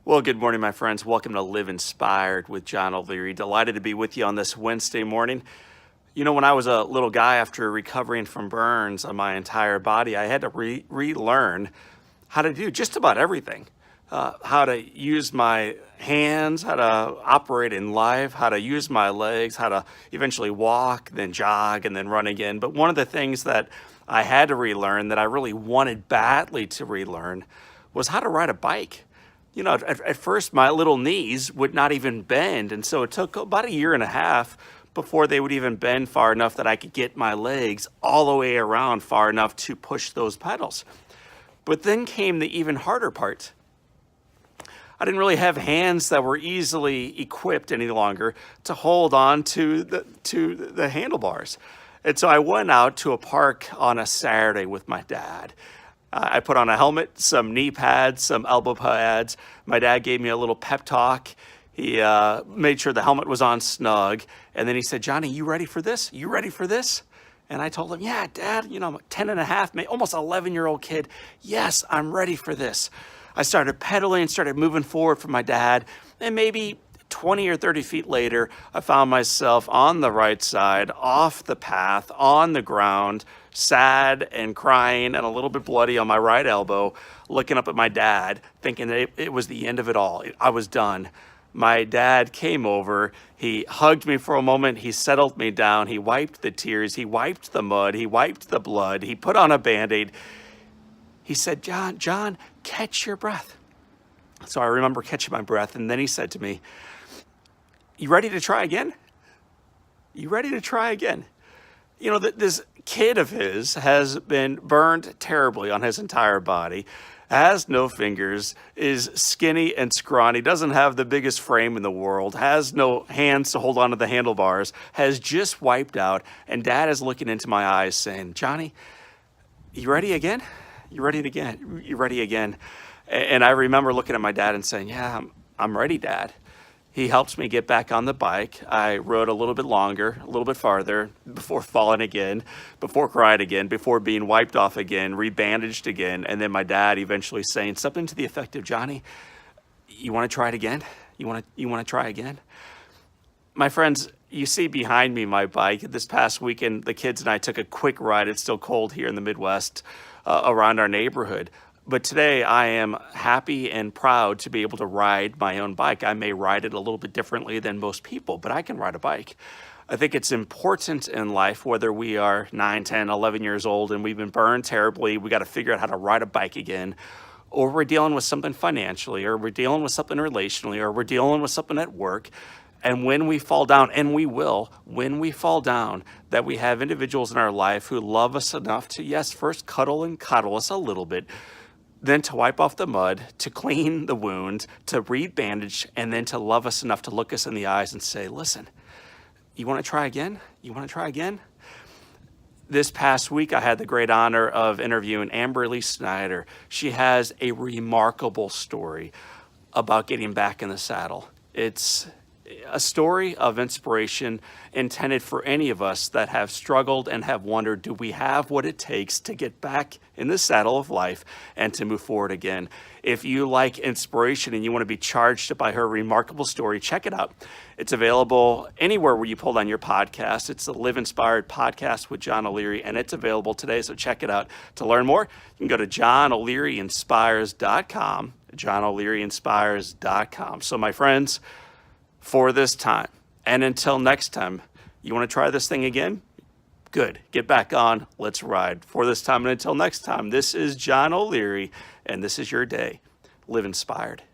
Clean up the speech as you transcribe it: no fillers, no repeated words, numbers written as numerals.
Well, good morning, my friends. Welcome to Live Inspired with John O'Leary. Delighted to be with you on this Wednesday morning. You know, when I was a little guy after recovering from burns on my entire body, I had to relearn how to do just about everything. How to use my hands, how to operate in life, how to use my legs, how to eventually walk, then jog, and then run again. But one of the things that I had to relearn that I really wanted badly to relearn was how to ride a bike. You know, at first my little knees would not even bend. And so it took about a year and a half before they would even bend far enough that I could get my legs all the way around far enough to push those pedals. But then came the even harder part. I didn't really have hands that were easily equipped any longer to hold on to the handlebars. And so I went out to a park on a Saturday with my dad. I put on a helmet, some knee pads, some elbow pads. My dad gave me a little pep talk. He made sure the helmet was on snug. And then he said, "Johnny, you ready for this? You ready for this?" And I told him, "Yeah, Dad, you know, I'm a 10 and a half, almost 11-year-old kid. Yes, I'm ready for this." I started pedaling, started moving forward for my dad. And maybe 20 or 30 feet later, I found myself on the right side, off the path, on the ground, sad and crying and a little bit bloody on my right elbow, looking up at my dad, thinking that it was the end of it all. I was done. My dad came over, he hugged me for a moment, he settled me down, he wiped the tears, he wiped the mud, he wiped the blood, he put on a Band-Aid. He said, John, catch your breath." So I remember catching my breath, and then he said to me, "You ready to try again? You ready to try again?" You know, this kid of his has been burned terribly on his entire body, has no fingers, is skinny and scrawny, doesn't have the biggest frame in the world, has no hands to hold onto the handlebars, has just wiped out, and Dad is looking into my eyes saying, "Johnny, you ready again? You ready again? You ready again?" And I remember looking at my dad and saying, "Yeah, I'm ready, Dad." He helped me get back on the bike. I rode a little bit longer, a little bit farther before falling again, before crying again, before being wiped off again, rebandaged again. And then my dad eventually saying something to the effect of, "Johnny, you want to try it again? You want to try again?" My friends, you see behind me my bike. This past weekend, the kids and I took a quick ride. It's still cold here in the Midwest, around our neighborhood. But today I am happy and proud to be able to ride my own bike. I may ride it a little bit differently than most people, but I can ride a bike. I think it's important in life, whether we are 9, 10, 11 years old and we've been burned terribly, we got to figure out how to ride a bike again, or we're dealing with something financially, or we're dealing with something relationally, or we're dealing with something at work. And when we fall down, and we will, when we fall down, that we have individuals in our life who love us enough to, yes, first cuddle and coddle us a little bit, then to wipe off the mud, to clean the wound, to rebandage, and then to love us enough to look us in the eyes and say, "Listen, you want to try again? You want to try again?" This past week, I had the great honor of interviewing Amberley Snyder. She has a remarkable story about getting back in the saddle. It's a story of inspiration intended for any of us that have struggled and have wondered, do we have what it takes to get back in the saddle of life and to move forward again? If you like inspiration and you want to be charged by her remarkable story, check it out. It's available anywhere where you pull down your podcast. It's the Live Inspired podcast with John O'Leary, and it's available today, so check it out. To learn more, you can go to johnolearyinspires.com, johnolearyinspires.com. So my friends, for this time, and until next time, you want to try this thing again? Good. Get back on. Let's ride. For this time and until next time, this is John O'Leary, and this is your day. Live inspired.